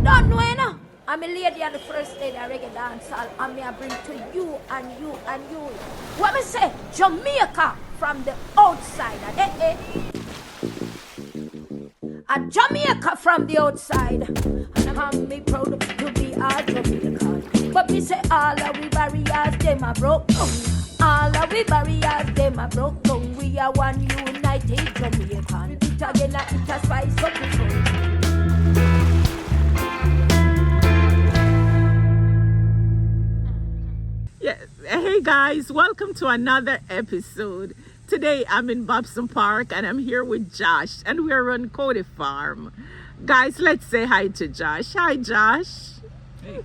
Don't know, you know. I'm a lady on the first day of reggae dancehall, and me I bring to you and you and you. What me say? Jamaica from the outside. And Jamaica from the outside. And I'm me proud to be a Jamaican. But me say all of we barriers, them are broke down. All of we barriers, them are broke down. We are one united Jamaican. It again, it a spice up the food. Yeah. Hey guys, welcome to another episode. Today I'm in Bobson Park and I'm here with Josh and we're on Cody Farm. Guys, let's say hi to Josh. Hi Josh. Hey.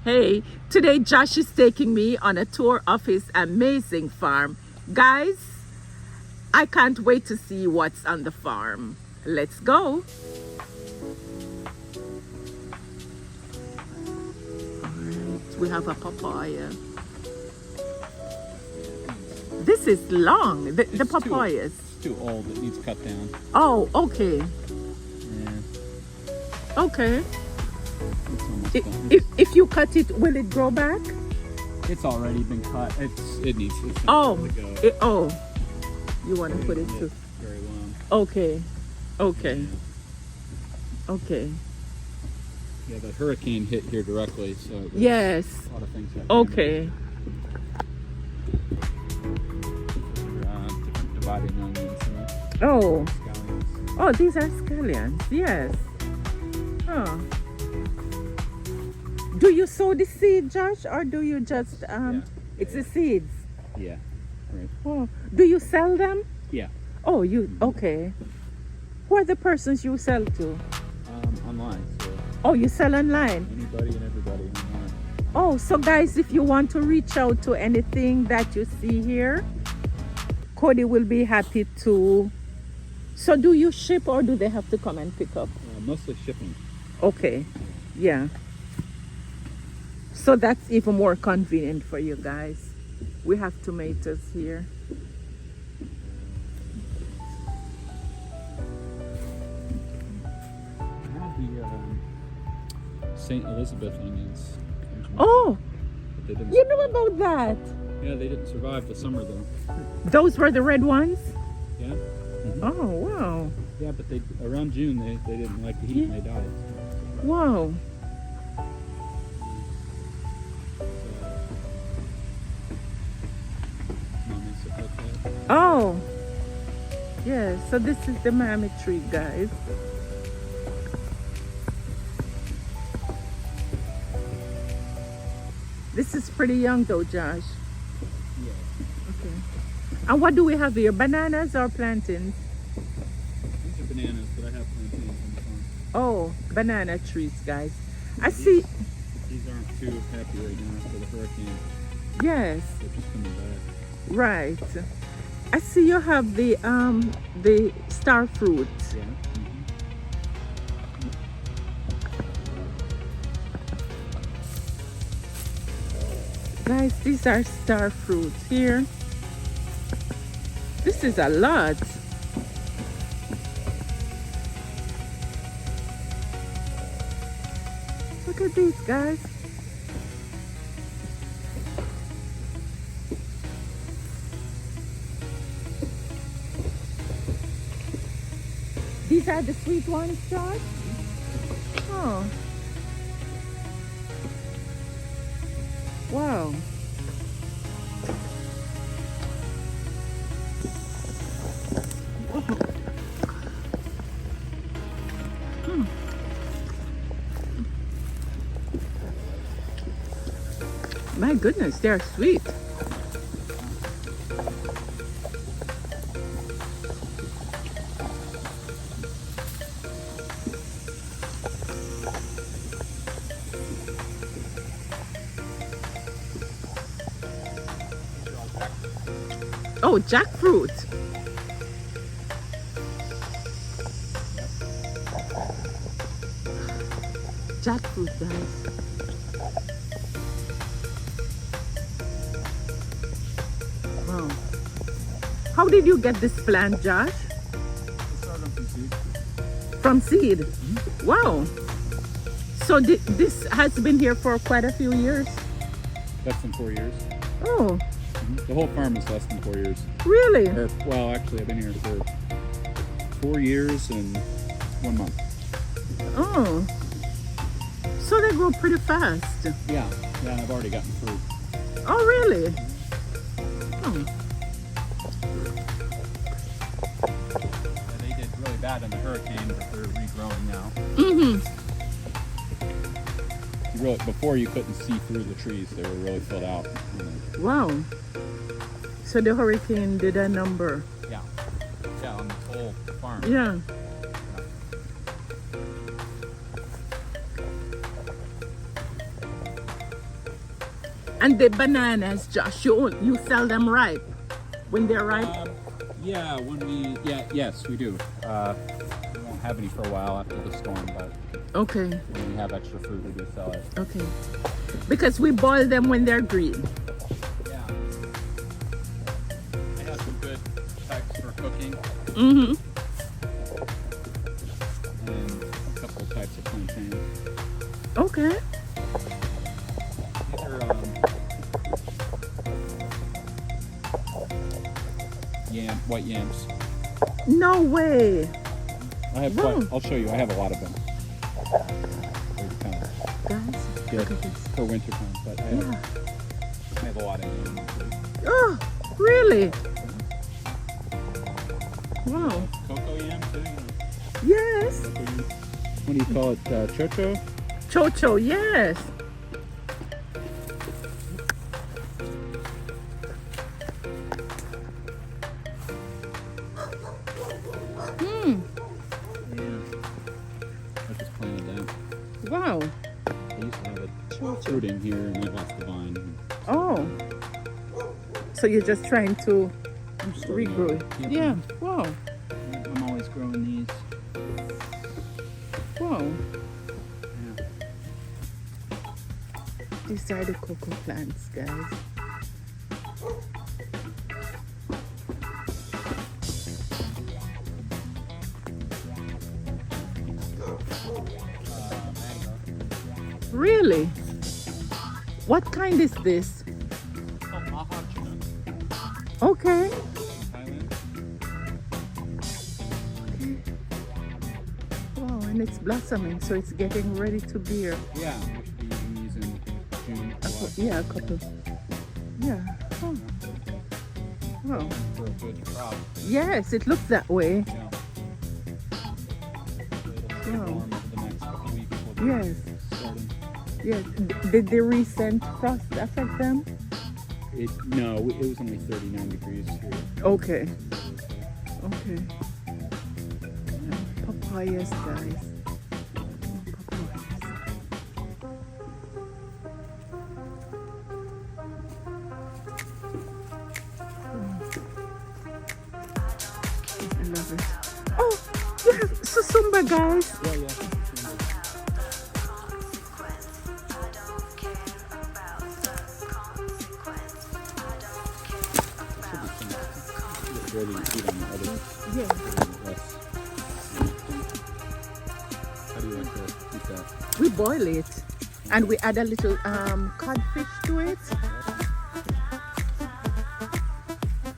Hey, today Josh is taking me on a tour of his amazing farm. Guys, I can't wait to see what's on the farm. Let's go. Alright, we have a papaya. This is long, the It's papayas. It's too old. It needs cut down. Oh, okay. Yeah. Okay. It's almost done. If you cut it, will it grow back? It's already been cut. It needs to Oh, go. You want to put it Yeah, to? very long. Okay. Okay. Yeah. Okay. Yeah, the hurricane hit here directly, so there's Yes. a lot of things that Okay. different dividing onions and Oh. scallions. Oh, these are scallions. Yes. Huh. Do you sow the seed, Josh, or do you just Yeah. It's the seeds? Yeah. Right. Oh. Do you sell them? Yeah. Oh, you okay. Who are the persons you sell to? Online. So Oh, you sell online. anybody and everybody online. Oh, so guys, if you want to reach out to anything that you see here, Cody will be happy to. So do you ship or do they have to come and pick up? Mostly shipping. Okay, yeah. So that's even more convenient for you guys. We have tomatoes here. I have the St. Elizabeth onions. Oh, But they didn't you know about that? Yeah, they didn't survive the summer though. Those were the red ones? Yeah. Mhm. Oh, wow. Yeah, but they around June they didn't like the heat and they died. Wow. Mommy stuff like that. Oh, yeah. So this is the mammy tree, guys. This is pretty young though, Josh. Yeah. Okay. And what do we have here? Bananas or plantains? These are bananas, but I have plantains on the farm. Oh, banana trees, guys. I see. These aren't too happy right now after the hurricane. Yes, They're just coming back. right. I see you have the star fruit. Yeah. Guys, these are star fruits here. This is a lot. Look at these, guys. These are the sweet ones, Josh? Oh. Wow. Hmm. My goodness, they're sweet. Oh, jackfruit. Jackfruit, guys. Wow. How did you get this plant, Josh? I started them from seed. From seed? Mm-hmm. Wow. So this has been here for quite a few years. Less than 4 years. Oh, The whole farm is less than 4 years. really? Or, well, actually, I've been here for 4 years and 1 month. Oh, so they grow pretty fast. Yeah, and I've already gotten fruit. Oh, really? Oh, They did really bad in the hurricane, but they're regrowing now. Before you couldn't see through the trees; they were really filled out. wow. So the hurricane did a number. Yeah, on the whole farm. Yeah. And the bananas, Josh, you sell them ripe when they're ripe? Yes, we do. We won't have any for a while after the storm, but Okay, when we have extra fruit, we do sell it. okay. Because we boil them when they're green. Yeah. They have some good types for cooking Mm-hmm. and a couple of types of plantains. Okay. These are white yams. No way. I have Wow. I'll show you. I have a lot of them. They're kind of Guys, good look at this. for winter time, but I have a lot of yams. Oh, really? Wow. Coco Yam too. Yes. What do you call it? Chocho? Chocho, yes. Yeah. I just planted that. Wow. I used to have a fruit in here and I lost the vine. Oh. So you're just trying to I'm starting regrow it. over. Yep. Yeah. Wow. I'm always growing these. Wow. Yeah. These are the cocoa plants, guys. Really? What kind is this? It's called Maha Chinook Okay. in Thailand. Wow, and it's blossoming, so it's getting ready to bear. Yeah, we should be using these in June, July. Yeah, a couple. Yeah. Oh. Wow. For a good crop. Yes, it looks that way. Yeah. It'll Wow. warm over the next couple weeks. We'll be Yes. starting. Yes. Did the recent frost affect them? No, it was only 39 degrees here. Okay. Okay. Papayas, guys. Papayas. I love it. Oh, you have susumba, guys. Yeah, yeah. Ready to eat on the other Yeah. less. How do you like to eat that? We boil it and we add a little codfish to it.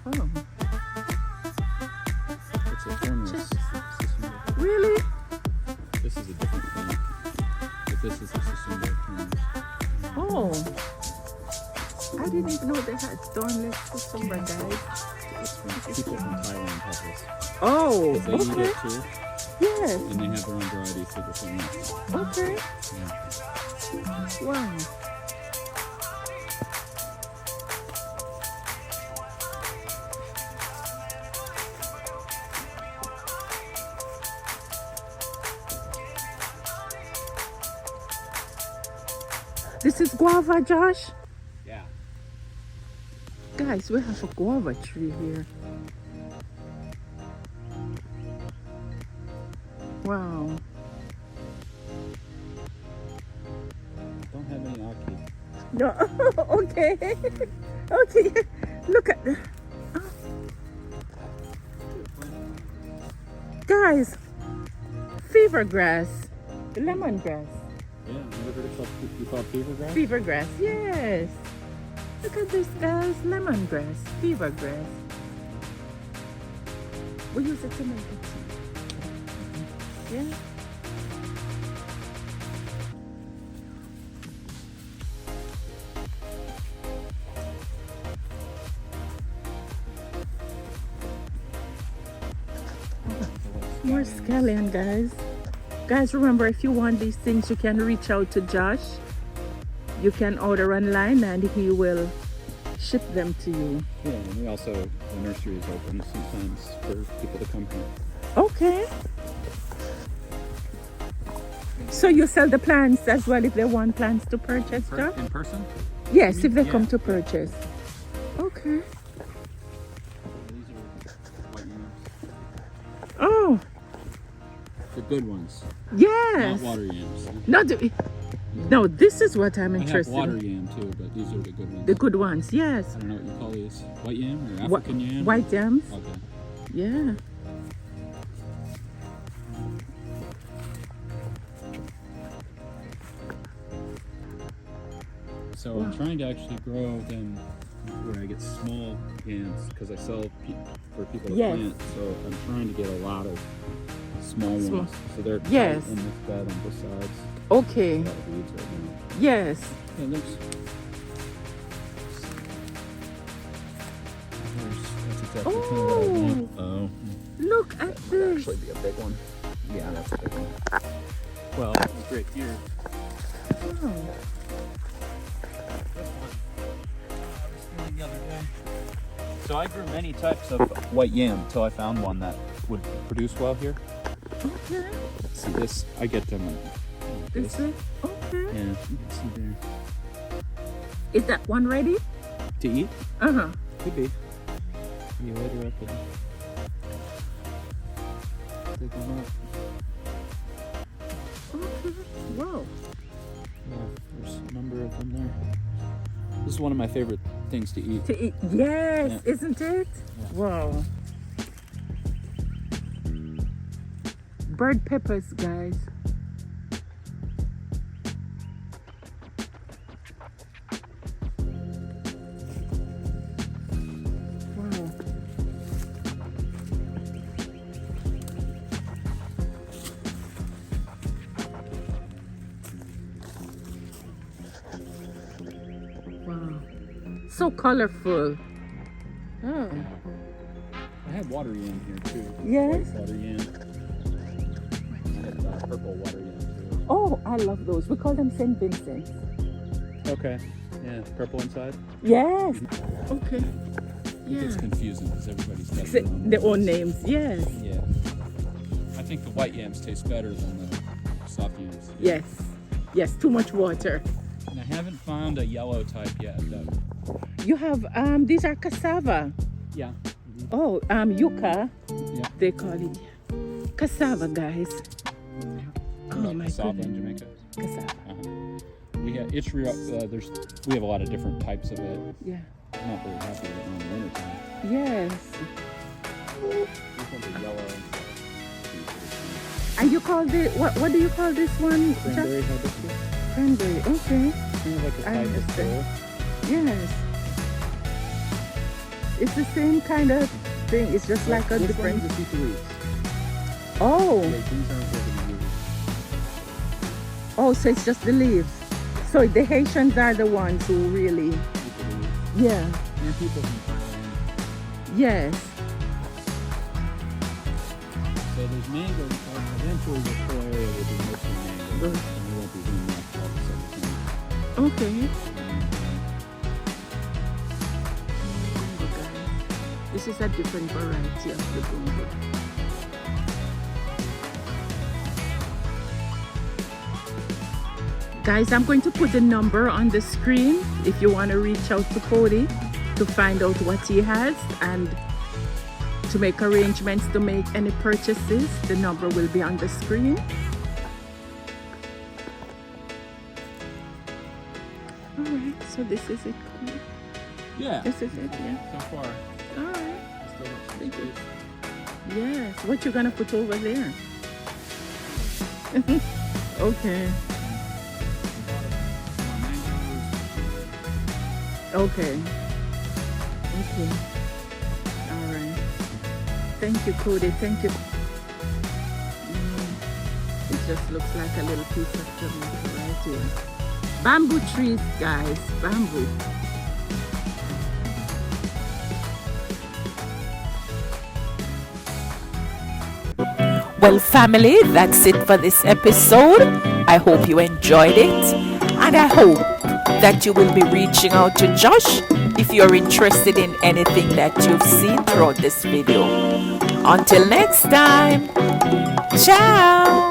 Oh, It's a thornless susumber. really? This is a different thing. But this is a susumber thornless. Oh, I didn't even know they had thornless susumba, guys. It's from people from Thailand have this. Oh, They eat okay. it too, Yes, and they have their own varieties of the thornless. okay. Yeah. Wow. This is guava, Josh. Yeah. Guys, we have a guava tree here. Wow. Don't have any aki. No, okay. Okay, look at the. Guys, fever grass, lemongrass. Yeah, never heard it called, you call it fever grass? Fever grass, yes. Look at this, guys. Lemongrass, fever grass. We use it to make it tea. Yeah. More scallion, guys. Guys, remember, if you want these things, you can reach out to Josh. You can order online and he will ship them to you. Yeah, and we also, the nursery is open sometimes for people to come here. Okay. So you sell the plants as well if they want plants to purchase, Josh? In person? Yes, if they Yeah. come to purchase. Okay. These are white yams. Oh, The good ones, yes. not water yams. No, this is what I'm I have interested water in. yam too, but these are the good ones. The good ones, yes. I don't know what you call these. White yam or Wha- African yam? White yams. Okay. Yeah. So I'm trying to actually grow them where I get small yams because I sell for people to Yes. plant. So I'm trying to get a lot of small Small. ones. So they're tight Yes. in this bed on both sides. Okay. A lot of weeds right now. Yes. Yeah, that's exactly kind of what I want. Oh, Look at this. actually be a big one. Yeah, that's a big one. Well, it's right here. Oh. The other day. So I grew many types of white yam until I found one that would produce well here. Okay. See this? I get them like This this. way. Okay. Yeah, you can see there. Is that one ready? To eat? Uh-huh. Could be. You later up and dig them up. Okay. Wow. Yeah, there's a number of them there. This is one of my favorite things to eat. To eat. Yes, Yeah. isn't it? Yeah. Wow. Bird peppers, guys. Wow. Wow. So colorful. Oh. I have water yam here too. Yes. White water yam. I have purple water yam too. Oh, I love those. We call them St. Vincent. Okay. Yeah, purple inside. Yes. Okay. It Yeah. gets confusing because everybody's got Their own names. Yes. Yeah. I think the white yams taste better than the soft yams. Yes. Yes. Too much water. And I haven't found a yellow type yet. You have these are cassava. Yeah. Oh, yucca. Yeah. They call it cassava, guys. Oh my Cassava goodness. in Jamaica. Cassava. We have we have a lot of different types of it. Yeah. I'm not very happy with it in the wintertime. Yes. This one's a yellow. And you call what do you call this one? Cranberry hibiscus. Cranberry. Okay. Kind of like a I type of understand. flower. Yes. It's the same kind of thing. It's just like a This different. one is the super leaves. Oh. Yeah, these aren't really leaves. Oh, so it's just the leaves. So the Haitians are the ones who really. Super leaves. Yeah. And people from Thailand. Yes. So there's mango. Eventually this whole area will be mostly mango. Mm. And we won't be doing that all of a sudden. Okay. This is a different variety of the bungo. Guys, I'm going to put the number on the screen if you want to reach out to Cody to find out what he has and to make arrangements to make any purchases. The number will be on the screen. All right, so this is it. Cody? Yeah. This is it, yeah. So far. All right. Still looks Thank you. good. Yes. What you gonna put over there? Okay. Okay. Okay. All right. Thank you, Cody. Thank you. It just looks like a little piece of Jamaica right here. Bamboo trees, guys. Bamboo. Well, family, that's it for this episode. I hope you enjoyed it, and I hope that you will be reaching out to Josh if you're interested in anything that you've seen throughout this video. Until next time, ciao!